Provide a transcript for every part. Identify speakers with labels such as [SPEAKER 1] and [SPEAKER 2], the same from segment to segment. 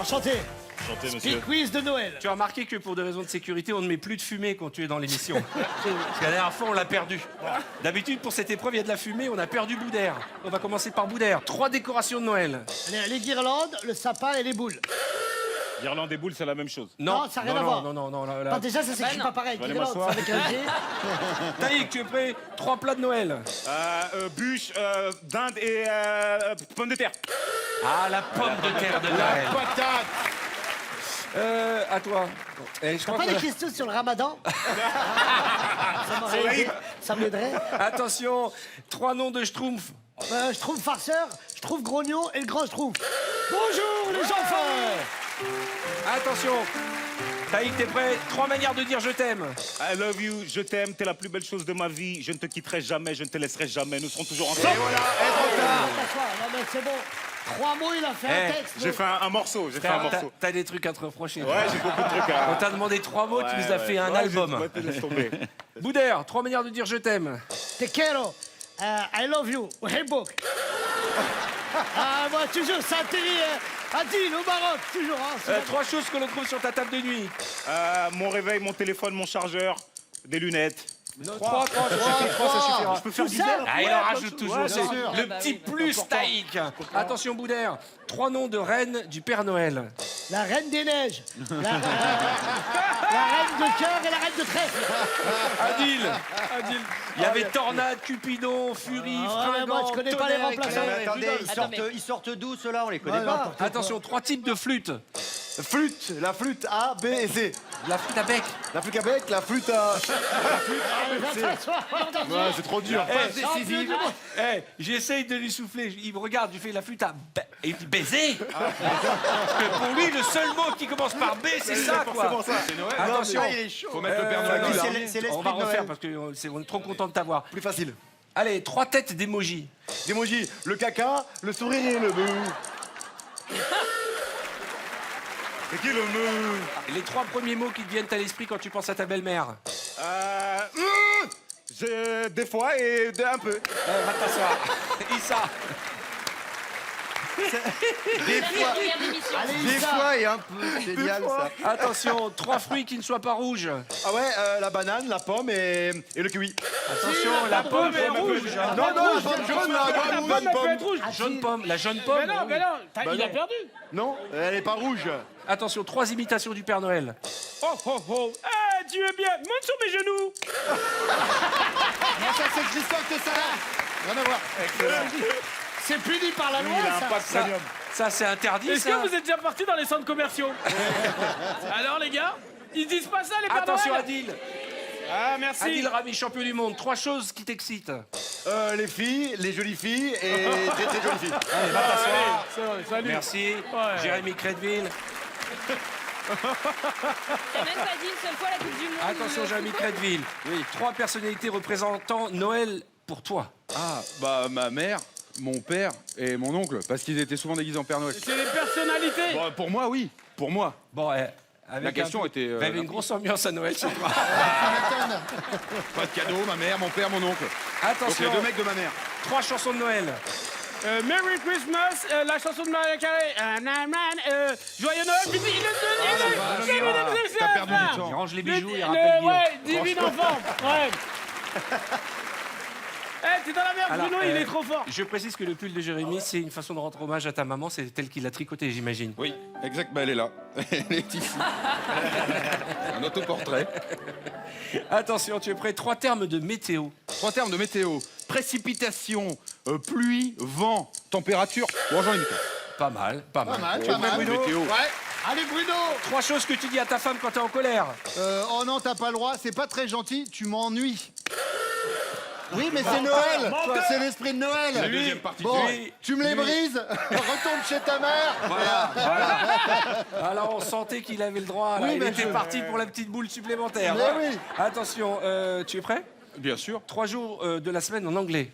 [SPEAKER 1] Enchanté.
[SPEAKER 2] Chantez, monsieur.
[SPEAKER 1] Speed quiz de Noël.
[SPEAKER 3] Tu as remarqué que pour des raisons de sécurité, on ne met plus de fumée quand tu es dans l'émission. Parce que la dernière fois, on l'a perdu. D'habitude, pour cette épreuve, il y a de la fumée, on a perdu Boudère. On va commencer par Boudère. 3 décorations de Noël.
[SPEAKER 1] Les guirlandes, le sapin et les boules.
[SPEAKER 2] Guirlande et boule, c'est la même chose.
[SPEAKER 1] Non, ça n'a rien à voir.
[SPEAKER 3] Non.
[SPEAKER 1] Enfin, déjà, ça s'écrit pas pareil.
[SPEAKER 2] Je vais aller
[SPEAKER 1] Guirlande,
[SPEAKER 2] m'asseoir.
[SPEAKER 1] c'est avec un G.
[SPEAKER 3] Taïk, tu es prêt? 3 plats de Noël.
[SPEAKER 2] Bûche, dinde et pommes de terre.
[SPEAKER 3] Ah, la pomme de terre de Noël.
[SPEAKER 2] Patate.
[SPEAKER 3] À toi. Eh, je
[SPEAKER 1] T'as
[SPEAKER 3] crois
[SPEAKER 1] pas
[SPEAKER 3] que-
[SPEAKER 1] des questions sur le ramadan? Ça m'aurait aidé. Ça m'aiderait.
[SPEAKER 3] Attention, 3 noms de schtroumpfs.
[SPEAKER 1] Je trouve farceur, je trouve grognon et le grand je trouve. Bonjour les enfants.
[SPEAKER 3] Attention. Taïk, t'es prêt? 3 manières de dire je t'aime.
[SPEAKER 2] I love you, je t'aime, t'es la plus belle chose de ma vie. Je ne te quitterai jamais, je ne te laisserai jamais. Nous serons toujours ensemble.
[SPEAKER 1] Non mais c'est bon. 3 mots, il a fait un texte.
[SPEAKER 2] J'ai fait un morceau, j'ai fait un morceau.
[SPEAKER 3] T'as des trucs à te reprocher.
[SPEAKER 2] Ouais, j'ai beaucoup de trucs
[SPEAKER 3] On
[SPEAKER 2] à...
[SPEAKER 3] t'a demandé 3 mots, tu nous as fait un
[SPEAKER 2] Ouais,
[SPEAKER 3] album.
[SPEAKER 2] Ouais, laisse tomber.
[SPEAKER 3] Boudère, 3 manières de dire je t'aime.
[SPEAKER 1] Te quiero. I love you. Uhibuk. Moi toujours, ça atterrit à Deal au Maroc, toujours. Hein,
[SPEAKER 3] 3 choses que l'on trouve sur ta table de nuit.
[SPEAKER 2] Mon réveil, mon téléphone, mon chargeur, des lunettes.
[SPEAKER 3] 3, ça suffira.
[SPEAKER 2] Je peux faire
[SPEAKER 1] Tout
[SPEAKER 2] du
[SPEAKER 1] ça
[SPEAKER 2] zèle.
[SPEAKER 3] Ah, il en rajoute toujours.
[SPEAKER 2] Ouais,
[SPEAKER 3] c'est
[SPEAKER 2] bien sûr.
[SPEAKER 3] le petit plus Taïk. Attention, Boudère. 3 noms de reines du Père Noël.
[SPEAKER 1] La reine des neiges. La reine de cœur et la reine de trèfle.
[SPEAKER 3] Adil. Il y avait Tornade, Cupidon, Furie,
[SPEAKER 1] ouais, moi,
[SPEAKER 3] Fringant,
[SPEAKER 1] je connais pas les
[SPEAKER 3] Tonnerre,
[SPEAKER 1] remplaçants.
[SPEAKER 3] Éclair.
[SPEAKER 4] Attendez, ils sortent d'où ceux-là? On les connaît pas.
[SPEAKER 3] Attention, 3 types de flûtes.
[SPEAKER 5] Flûte, la flûte A, B et C.
[SPEAKER 3] La flûte à bec.
[SPEAKER 5] La flûte à bec, la flûte à...
[SPEAKER 1] Ouais,
[SPEAKER 5] c'est trop dur.
[SPEAKER 3] J'essaye de lui souffler. Il me regarde, je fais la flûte à bec. Et il dit baiser. Parce que pour lui, le seul mot qui commence par B, c'est ça, quoi.
[SPEAKER 2] C'est Noël.
[SPEAKER 3] Attention.
[SPEAKER 5] il est chaud.
[SPEAKER 2] Faut mettre le Père Noël
[SPEAKER 5] Noël.
[SPEAKER 2] là.
[SPEAKER 4] C'est l'esprit
[SPEAKER 3] On va
[SPEAKER 4] de Noël.
[SPEAKER 3] refaire parce qu'on est trop content de t'avoir.
[SPEAKER 5] Plus facile.
[SPEAKER 3] Allez, 3 têtes d'émoji.
[SPEAKER 5] Emoji, le caca, le sourire et le bœuf.
[SPEAKER 2] C'est qui le mou?
[SPEAKER 3] Les 3 premiers mots qui te viennent à l'esprit quand tu penses à ta belle-mère.
[SPEAKER 2] Des fois et un peu.
[SPEAKER 3] Va t'asseoir. Issa.
[SPEAKER 5] Des fois et un peu. Génial ça.
[SPEAKER 3] Attention, 3 fruits qui ne soient pas rouges.
[SPEAKER 5] Ah ouais, la banane, la pomme et le kiwi.
[SPEAKER 3] Attention, la pomme est rouge.
[SPEAKER 5] Non, la pomme jaune, la bonne pomme.
[SPEAKER 3] Jaune pomme, la jaune pomme. oui.
[SPEAKER 1] il a perdu.
[SPEAKER 5] Non, elle est pas rouge.
[SPEAKER 3] Attention, 3 imitations du Père Noël.
[SPEAKER 6] Oh oh oh. Ah, tu veux bien? Monte sur mes genoux.
[SPEAKER 5] Non, ça c'est Christophe que ça. Rien à voir.
[SPEAKER 1] C'est puni par la loi, ça.
[SPEAKER 3] Ça, ça, c'est interdit,
[SPEAKER 6] Est-ce
[SPEAKER 3] ça.
[SPEAKER 6] que vous êtes déjà partis dans les centres commerciaux? Alors les gars, ils disent pas ça les Pères
[SPEAKER 3] Attention,
[SPEAKER 6] Noël?
[SPEAKER 3] Adil.
[SPEAKER 6] Ah merci.
[SPEAKER 3] Adil Rami, champion du monde. 3 choses qui t'excitent.
[SPEAKER 5] Les filles, les jolies filles et très très jolies filles.
[SPEAKER 3] Allez, va t'asseoir.
[SPEAKER 6] C'est vrai, salut.
[SPEAKER 3] Merci.
[SPEAKER 6] Ouais.
[SPEAKER 3] Jérémy Crédville.
[SPEAKER 7] T'as même pas dit une seule fois la Coupe du Monde.
[SPEAKER 3] Attention, Jérémy Crédville. Oui. 3 personnalités représentant Noël pour toi.
[SPEAKER 8] Ah, bah ma mère, mon père et mon oncle, parce qu'ils étaient souvent déguisés en Père Noël.
[SPEAKER 6] C'est les personnalités.
[SPEAKER 8] Bon, pour moi, oui, pour moi.
[SPEAKER 3] Bon, avec
[SPEAKER 8] La question était,
[SPEAKER 3] Il y avait une grosse ambiance à Noël chez toi.
[SPEAKER 8] Pas de cadeau, ma mère, mon père, mon oncle. Donc
[SPEAKER 3] Attention,
[SPEAKER 8] les 2 mecs de ma mère.
[SPEAKER 3] 3 chansons de Noël.
[SPEAKER 6] Merry Christmas, la chanson de Mariah Carey. Joyeux Noël.
[SPEAKER 8] T'as perdu du temps.
[SPEAKER 3] Il range les bijoux, il rappelle Guillaume.
[SPEAKER 6] Ouais, divine enfant. Ouais. T'es dans la merde,
[SPEAKER 3] Alors,
[SPEAKER 6] Bruno, il est trop fort.
[SPEAKER 3] Je précise que le pull de Jérémy, c'est une façon de rendre hommage à ta maman. C'est tel qu'il l'a tricoté, j'imagine.
[SPEAKER 8] Oui, exact, bah elle est là. Elle est ici. Un autoportrait.
[SPEAKER 3] Attention, tu es prêt? 3 termes de météo.
[SPEAKER 8] 3 termes de météo. Précipitation, pluie, vent, température. Bon, j'en ai mis 4.
[SPEAKER 3] Pas mal, pas mal.
[SPEAKER 8] Tu es prêt, Bruno? Météo.
[SPEAKER 1] Allez Bruno.
[SPEAKER 3] 3 choses que tu dis à ta femme quand t'es en colère.
[SPEAKER 5] Oh non, t'as pas le droit, c'est pas très gentil, tu m'ennuies. Oui, mais c'est Noël. C'est l'esprit de Noël.
[SPEAKER 8] La deuxième partie.
[SPEAKER 5] Bon,
[SPEAKER 3] Lui-
[SPEAKER 5] tu me les
[SPEAKER 3] lui-
[SPEAKER 5] brises, retourne chez ta mère.
[SPEAKER 3] Alors on sentait qu'il avait le droit. Là.
[SPEAKER 5] Oui,
[SPEAKER 3] Il
[SPEAKER 5] mais
[SPEAKER 3] était
[SPEAKER 5] je-
[SPEAKER 3] parti pour la petite boule supplémentaire.
[SPEAKER 5] Mais oui.
[SPEAKER 3] Attention, tu es prêt?
[SPEAKER 8] Bien sûr.
[SPEAKER 3] 3 jours de la semaine en anglais.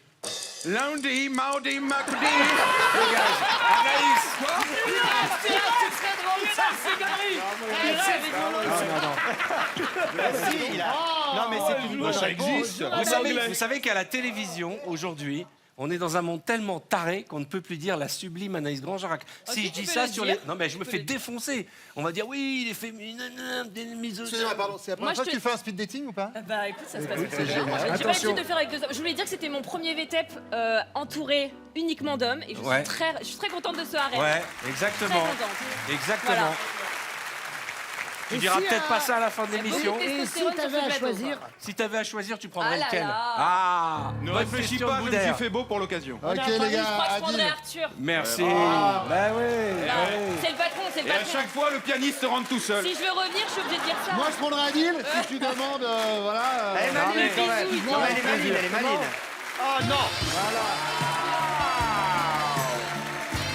[SPEAKER 8] Lundi, mardi, mercredi.
[SPEAKER 3] Dégage. Anaïs.
[SPEAKER 6] C'est très drôle, ça, c'est galerie.
[SPEAKER 4] Non, mais c'est une bonne
[SPEAKER 8] Ça
[SPEAKER 4] réponse.
[SPEAKER 8] existe.
[SPEAKER 3] Vous savez qu'à la télévision, aujourd'hui, On est dans un monde tellement taré qu'on ne peut plus dire la sublime Anaïs Grandjarac. Si je dis ça sur les... Non mais je me fais défoncer. On va dire oui, il est féminin, des misogynes.
[SPEAKER 5] Excusez-moi, pardon, c'est la première fois que tu fais un speed dating ou pas?
[SPEAKER 7] Bah écoute, ça se passe
[SPEAKER 5] c'est génial.
[SPEAKER 7] J'ai pas
[SPEAKER 3] Attention.
[SPEAKER 7] l'habitude de faire avec deux hommes. Je voulais dire que c'était mon premier VTEP entouré uniquement d'hommes et je suis très contente de ce harem.
[SPEAKER 3] Ouais,
[SPEAKER 7] Très
[SPEAKER 3] exactement.
[SPEAKER 7] contente.
[SPEAKER 3] Exactement.
[SPEAKER 7] Voilà.
[SPEAKER 3] Tu
[SPEAKER 1] Et
[SPEAKER 3] diras
[SPEAKER 1] si,
[SPEAKER 3] peut-être pas ça à la fin de l'émission.
[SPEAKER 7] beaucoup de
[SPEAKER 1] Et si
[SPEAKER 7] testostérone sur
[SPEAKER 1] t'avais
[SPEAKER 7] ce
[SPEAKER 1] à
[SPEAKER 7] plateau,
[SPEAKER 1] choisir,
[SPEAKER 3] Si t'avais à choisir, tu prendrais
[SPEAKER 7] Ah là
[SPEAKER 3] lequel?
[SPEAKER 7] là.
[SPEAKER 3] Ah,
[SPEAKER 8] Ne
[SPEAKER 3] bonne
[SPEAKER 8] réfléchis
[SPEAKER 3] question
[SPEAKER 8] pas,
[SPEAKER 3] de
[SPEAKER 8] je me
[SPEAKER 3] Boudère.
[SPEAKER 8] suis fait beau pour l'occasion.
[SPEAKER 5] Ok, les
[SPEAKER 7] Je crois
[SPEAKER 5] gars,
[SPEAKER 7] que je prendrais
[SPEAKER 5] Adil.
[SPEAKER 7] Arthur.
[SPEAKER 3] Merci.
[SPEAKER 5] Ah.
[SPEAKER 3] Bah ouais.
[SPEAKER 7] Là, c'est le patron, c'est le
[SPEAKER 8] Et à
[SPEAKER 7] patron.
[SPEAKER 8] chaque fois, le pianiste se rentre tout seul.
[SPEAKER 7] Si je veux revenir, je suis obligée de dire ça.
[SPEAKER 5] Moi, je prendrais Adil si tu demandes, voilà.
[SPEAKER 4] Elle est maline quand même.
[SPEAKER 7] bisous,
[SPEAKER 4] Non, mais elle est maline, elle est maline. Oh non.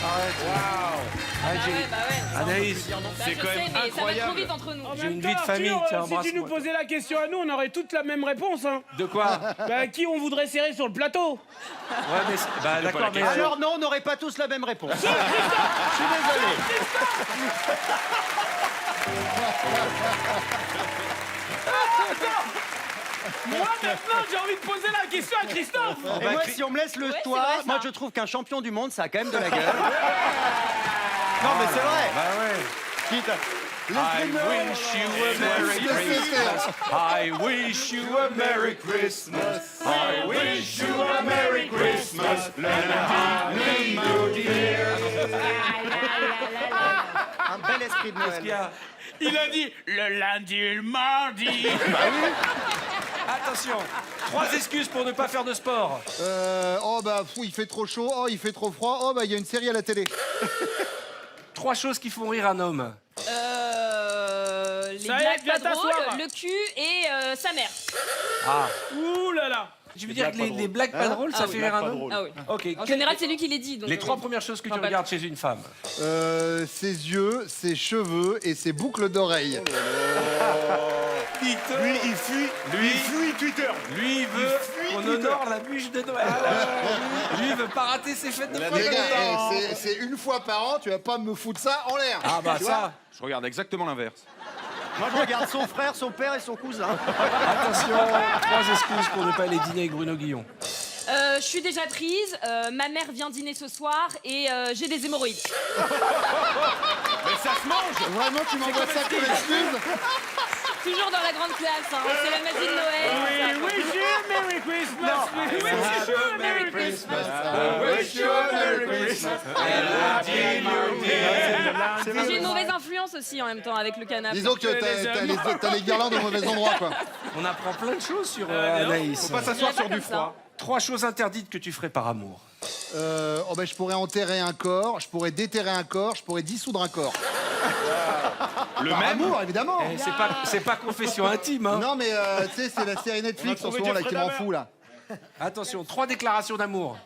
[SPEAKER 7] Bah ouais, bah ouais.
[SPEAKER 3] Anaïs,
[SPEAKER 7] Bah,
[SPEAKER 8] c'est
[SPEAKER 7] je
[SPEAKER 8] quand
[SPEAKER 7] sais,
[SPEAKER 8] même
[SPEAKER 7] mais ça va trop
[SPEAKER 8] incroyable.
[SPEAKER 7] vite entre nous.
[SPEAKER 3] J'ai une vie de famille, tiens,
[SPEAKER 6] Si tu nous
[SPEAKER 3] embrasse-moi.
[SPEAKER 6] posais la question à nous, on aurait toutes la même réponse. Hein.
[SPEAKER 3] de quoi?
[SPEAKER 6] Bah, qui on voudrait serrer sur le plateau?
[SPEAKER 3] Ouais, mais bah d'accord, mais
[SPEAKER 4] Alors non, on n'aurait pas tous la même réponse.
[SPEAKER 6] Moi, maintenant, j'ai envie de poser la question à Christophe.
[SPEAKER 4] Et moi, si on me laisse le
[SPEAKER 7] Ouais,
[SPEAKER 4] toit,
[SPEAKER 7] c'est vrai, ça.
[SPEAKER 4] moi je trouve qu'un champion du monde, ça a quand même de la gueule. Non, mais c'est vrai.
[SPEAKER 3] bah ouais.
[SPEAKER 4] Quitte à-
[SPEAKER 3] I wish you a Merry Christmas. I wish you a Merry Christmas. I wish you a Merry Christmas.
[SPEAKER 4] Un bel esprit de
[SPEAKER 3] Qu'est-ce qu'il y
[SPEAKER 4] Noël.
[SPEAKER 3] a?
[SPEAKER 6] Il a dit le lundi et le mardi.
[SPEAKER 3] Attention, 3 excuses pour ne pas faire de sport.
[SPEAKER 5] Oh bah, fou, il fait trop chaud, oh, il fait trop froid, oh bah, il y a une série à la télé.
[SPEAKER 3] 3 choses qui font rire un homme.
[SPEAKER 7] Les
[SPEAKER 6] Ça y est,
[SPEAKER 7] blagues
[SPEAKER 6] viens
[SPEAKER 7] pas drôles,
[SPEAKER 6] t'asseoir.
[SPEAKER 7] le cul et sa mère.
[SPEAKER 3] Ah,
[SPEAKER 6] Ouh là là.
[SPEAKER 3] je veux dire que les blagues pas drôles, ça fait rire un homme.
[SPEAKER 7] Ah oui.
[SPEAKER 3] Ok.
[SPEAKER 7] En général, c'est lui qui les dit. Donc,
[SPEAKER 3] Les 3 premières choses que tu
[SPEAKER 7] Ah, bah,
[SPEAKER 3] regardes chez une femme.
[SPEAKER 5] Ses yeux, ses cheveux et ses boucles d'oreilles.
[SPEAKER 2] Lui, il fuit.
[SPEAKER 3] Lui-
[SPEAKER 2] il fuit Twitter.
[SPEAKER 3] Lui, il veut qu'on honore la bûche de Noël. Lui, il veut pas rater ses fêtes de
[SPEAKER 5] Les
[SPEAKER 3] Noël.
[SPEAKER 5] gars, c'est une fois par an, tu vas pas me foutre ça en l'air.
[SPEAKER 3] Ah bah
[SPEAKER 5] Tu vois
[SPEAKER 3] ça.
[SPEAKER 8] Je regarde exactement l'inverse.
[SPEAKER 4] Moi, je regarde son frère, son père et son cousin.
[SPEAKER 3] Attention, 3 excuses pour ne pas aller dîner avec Bruno Guillon.
[SPEAKER 7] je suis déjà prise, ma mère vient dîner ce soir et j'ai des hémorroïdes.
[SPEAKER 8] Mais ça se mange.
[SPEAKER 5] Vraiment, tu m'envoies ça comme excuse?
[SPEAKER 7] Toujours dans la grande classe, hein. C'est la magie de Noël.
[SPEAKER 6] We wish you a Merry Christmas. We wish you a Merry Christmas.
[SPEAKER 8] Wish you a Merry Christmas.
[SPEAKER 7] J'ai une mauvaise influence aussi en même temps avec le canapé.
[SPEAKER 5] Disons que t'as les guirlandes au mauvais endroit, quoi.
[SPEAKER 3] On apprend plein de choses sur Anaïs.
[SPEAKER 8] Faut pas s'asseoir
[SPEAKER 7] Je dirais
[SPEAKER 8] sur
[SPEAKER 7] pas
[SPEAKER 8] du
[SPEAKER 7] comme ça.
[SPEAKER 8] froid.
[SPEAKER 3] 3 choses interdites que tu ferais par amour.
[SPEAKER 5] Oh ben, je pourrais enterrer un corps, je pourrais déterrer un corps, je pourrais dissoudre un corps.
[SPEAKER 8] Le
[SPEAKER 5] Par
[SPEAKER 8] même.
[SPEAKER 5] amour, évidemment.
[SPEAKER 3] Eh, c'est pas confession intime, hein.
[SPEAKER 5] Non, mais tu sais, c'est la série Netflix en ce moment là qui m'en fout là.
[SPEAKER 3] Attention, 3 déclarations d'amour.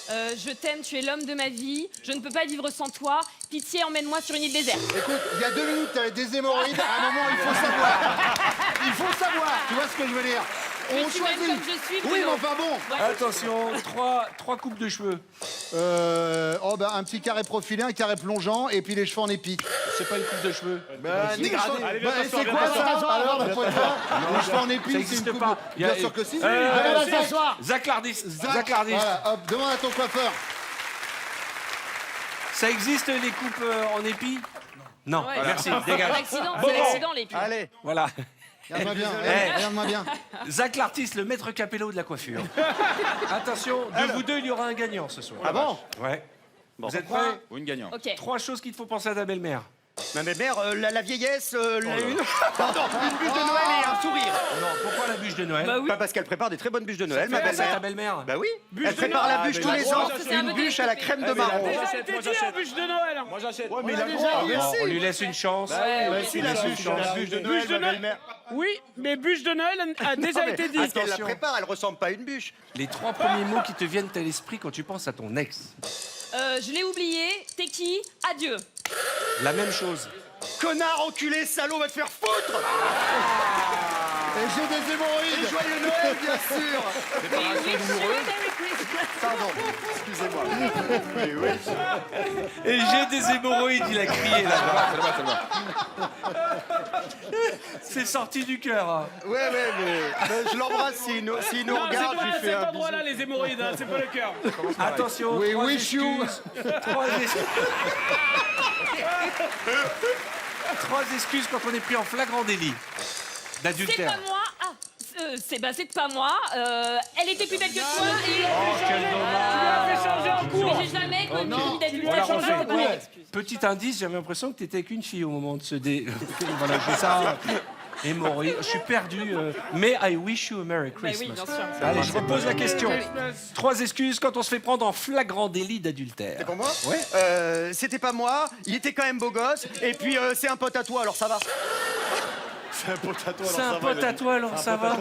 [SPEAKER 7] Je t'aime, tu es l'homme de ma vie. Je ne peux pas vivre sans toi. Pitié, emmène-moi sur une île déserte.
[SPEAKER 5] Écoute, il y a 2 minutes, t'avais des hémorroïdes. À un moment, il faut savoir. Il faut savoir. Tu vois ce que je veux dire?
[SPEAKER 7] Mais
[SPEAKER 5] On
[SPEAKER 7] tu m'aimes
[SPEAKER 5] choisit.
[SPEAKER 7] comme je suis,
[SPEAKER 5] Oui, mais
[SPEAKER 7] Bruno.
[SPEAKER 5] enfin bon.
[SPEAKER 3] Attention, 3 coupes de cheveux.
[SPEAKER 5] Oh ben, un petit carré profilé, un carré plongeant, et puis les cheveux en épi.
[SPEAKER 3] C'est pas une coupe de cheveux.
[SPEAKER 5] Dégradé.
[SPEAKER 2] Allez, viens t'asseoir,
[SPEAKER 5] C'est
[SPEAKER 2] viens
[SPEAKER 5] quoi
[SPEAKER 2] t'asseoir.
[SPEAKER 5] ça alors la fois de fois? Les cheveux en épi,
[SPEAKER 3] Ça
[SPEAKER 5] c'est
[SPEAKER 3] existe
[SPEAKER 5] une coupe.
[SPEAKER 3] pas. Il y a-
[SPEAKER 5] Bien sûr que si.
[SPEAKER 3] Euh,
[SPEAKER 5] Allez, s'asseoir.
[SPEAKER 3] Zach Lardis. Zach Lardis.
[SPEAKER 5] Voilà, hop, demande à ton coiffeur.
[SPEAKER 3] Ça existe les coupes en épi? Non,
[SPEAKER 7] Ouais.
[SPEAKER 3] merci,
[SPEAKER 7] C'est
[SPEAKER 3] dégage.
[SPEAKER 7] l'accident, c'est l'accident, les pubs.
[SPEAKER 4] Allez.
[SPEAKER 3] Voilà.
[SPEAKER 5] Regarde-moi bien,
[SPEAKER 3] Eh.
[SPEAKER 5] regarde-moi bien.
[SPEAKER 3] Zach Lartis, le maître capello de la coiffure. Attention, de vous deux, il y aura un gagnant ce soir.
[SPEAKER 4] Ah bon?
[SPEAKER 3] Ouais.
[SPEAKER 4] Bon.
[SPEAKER 3] Vous êtes prêts?
[SPEAKER 8] Ou une gagnante.
[SPEAKER 7] Ok.
[SPEAKER 3] 3 choses qu'il te faut penser à ta belle-mère.
[SPEAKER 4] Ma mère, la vieillesse, Pardon, une bûche de Noël et un sourire.
[SPEAKER 3] Non, pourquoi la bûche de Noël?
[SPEAKER 7] Bah oui.
[SPEAKER 4] Pas parce qu'elle prépare des très bonnes bûches de Noël, ma
[SPEAKER 3] Fais penser à ta
[SPEAKER 4] belle-mère.
[SPEAKER 3] belle-mère.
[SPEAKER 4] Bah oui.
[SPEAKER 6] Bûche
[SPEAKER 4] Elle
[SPEAKER 6] de
[SPEAKER 4] prépare la
[SPEAKER 6] Noël.
[SPEAKER 4] bûche tous
[SPEAKER 6] Ah,
[SPEAKER 4] les
[SPEAKER 6] mais
[SPEAKER 4] ans.
[SPEAKER 7] ça, c'est un
[SPEAKER 4] Une
[SPEAKER 7] peu
[SPEAKER 4] bûche à la crème de marron.
[SPEAKER 6] Déjà été dit la bûche de Noël.
[SPEAKER 2] Moi j'achète.
[SPEAKER 5] Ouais, mais il a déjà dit.
[SPEAKER 3] On lui laisse une chance.
[SPEAKER 2] Si la bûche de
[SPEAKER 6] Bûche
[SPEAKER 2] Noël,
[SPEAKER 6] de
[SPEAKER 2] ma
[SPEAKER 6] Noël.
[SPEAKER 2] belle-mère.
[SPEAKER 6] Oui, mais bûche de Noël a déjà été dit.
[SPEAKER 4] Parce qu'elle la prépare, elle ressemble pas à une bûche.
[SPEAKER 3] Les 3 premiers mots qui te viennent à l'esprit quand tu penses à ton ex.
[SPEAKER 7] Je l'ai oublié. T'es qui? Adieu.
[SPEAKER 3] La même chose.
[SPEAKER 4] Connard, enculé, salaud, va te faire foutre.
[SPEAKER 5] Et j'ai des hémorroïdes.
[SPEAKER 4] Joyeux Noël, bien sûr.
[SPEAKER 7] We wish you a Merry Christmas.
[SPEAKER 4] Pardon. excusez-moi.
[SPEAKER 3] Et j'ai des hémorroïdes, il a crié là-bas. C'est sorti du cœur. Hein.
[SPEAKER 4] Ouais, mais je l'embrasse s'il nous
[SPEAKER 6] Non,
[SPEAKER 4] regarde, je lui
[SPEAKER 6] c'est pas à
[SPEAKER 4] fais
[SPEAKER 6] cet
[SPEAKER 4] un bisou.
[SPEAKER 6] endroit-là, les hémorroïdes, hein, c'est pas le cœur.
[SPEAKER 3] Attention,
[SPEAKER 5] We
[SPEAKER 3] trois
[SPEAKER 5] wish you.
[SPEAKER 3] excuses. Trois excuses quand on est pris en flagrant délit
[SPEAKER 7] C'est
[SPEAKER 3] d'adultère.
[SPEAKER 7] pas moi. Ah, c'est pas moi. Elle était plus belle que toi et.
[SPEAKER 3] Quel
[SPEAKER 6] Tu
[SPEAKER 3] dommage.
[SPEAKER 6] l'as fait changer en cours.
[SPEAKER 7] Mais j'ai jamais connu
[SPEAKER 3] On
[SPEAKER 7] d'adultère.
[SPEAKER 3] la
[SPEAKER 7] C'est
[SPEAKER 3] refait.
[SPEAKER 7] pas une excuse.
[SPEAKER 3] Petit indice, j'avais l'impression que tu étais avec une fille au moment de ce dé. Voilà, c'est ça. Hémorroïde. Je suis perdu. Mais I wish you a Merry
[SPEAKER 7] Bah
[SPEAKER 3] Christmas.
[SPEAKER 7] oui, bien sûr.
[SPEAKER 3] Allez, je repose la question. Trois excuses quand on se fait prendre en flagrant délit d'adultère.
[SPEAKER 4] C'est pour moi
[SPEAKER 3] Ouais.
[SPEAKER 4] C'était pas moi, il était quand même beau gosse, et puis c'est un pote à toi, alors ça va.
[SPEAKER 2] C'est un pote à toi,
[SPEAKER 3] C'est un pote à toi, alors ça va.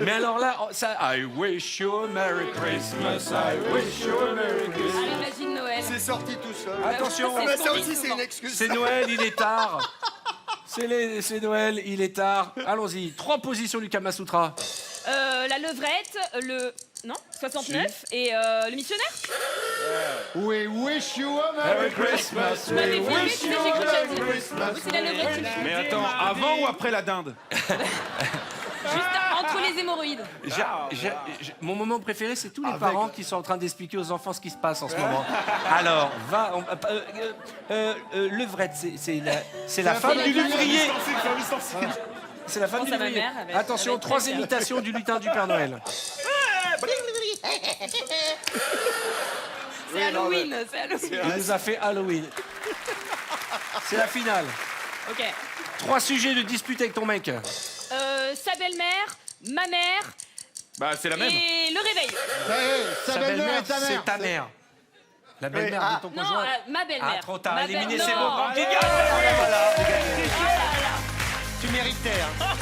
[SPEAKER 3] Mais alors là, ça. I wish you a Merry Christmas. I wish you a Merry Christmas.
[SPEAKER 7] Allez, magie de Noël.
[SPEAKER 4] C'est sorti tout seul.
[SPEAKER 3] Attention,
[SPEAKER 7] C'est
[SPEAKER 4] Mais
[SPEAKER 7] ce
[SPEAKER 4] ça
[SPEAKER 7] qu'on dit
[SPEAKER 4] aussi, c'est
[SPEAKER 7] souvent.
[SPEAKER 4] une excuse.
[SPEAKER 3] c'est Noël, il est tard. C'est Noël, il est tard. Allons-y. Trois positions du Kama Sutra.
[SPEAKER 7] La levrette, le. Non 69 et le missionnaire.
[SPEAKER 5] We wish you a Merry Christmas.
[SPEAKER 7] Je m'avais filmé, tu sais, j'ai cru que j'allais dire. Oui, c'est la levrette.
[SPEAKER 8] Mais attends, avant ou après la dinde?
[SPEAKER 7] Juste entre les hémorroïdes.
[SPEAKER 3] Mon moment préféré, c'est tous les parents qui sont en train d'expliquer aux enfants ce qui se passe en ce moment. Alors, levrette, c'est la femme du lévrier. C'est la femme
[SPEAKER 7] pense
[SPEAKER 3] du
[SPEAKER 7] à ma
[SPEAKER 3] lévrier.
[SPEAKER 7] mère avec-
[SPEAKER 3] Attention,
[SPEAKER 7] avec
[SPEAKER 3] trois
[SPEAKER 7] plaisir.
[SPEAKER 3] imitations du lutin du Père Noël.
[SPEAKER 7] C'est Halloween, c'est Halloween.
[SPEAKER 3] Il nous a fait Halloween. C'est la finale.
[SPEAKER 7] Ok.
[SPEAKER 3] Trois sujets de dispute avec ton mec.
[SPEAKER 7] Sa belle-mère, ma mère
[SPEAKER 8] Bah, c'est la même.
[SPEAKER 7] et le réveil.
[SPEAKER 5] Sa belle-mère et ta mère.
[SPEAKER 3] c'est ta mère. La belle-mère
[SPEAKER 4] Oui,
[SPEAKER 3] de ton
[SPEAKER 7] Non,
[SPEAKER 3] conjoint.
[SPEAKER 7] ma belle-mère.
[SPEAKER 3] Ah, trop tard,
[SPEAKER 7] Ma
[SPEAKER 3] éliminé,
[SPEAKER 7] belle-
[SPEAKER 3] c'est
[SPEAKER 7] non.
[SPEAKER 3] bon. Tu gagnes.
[SPEAKER 4] Tu méritais, hein.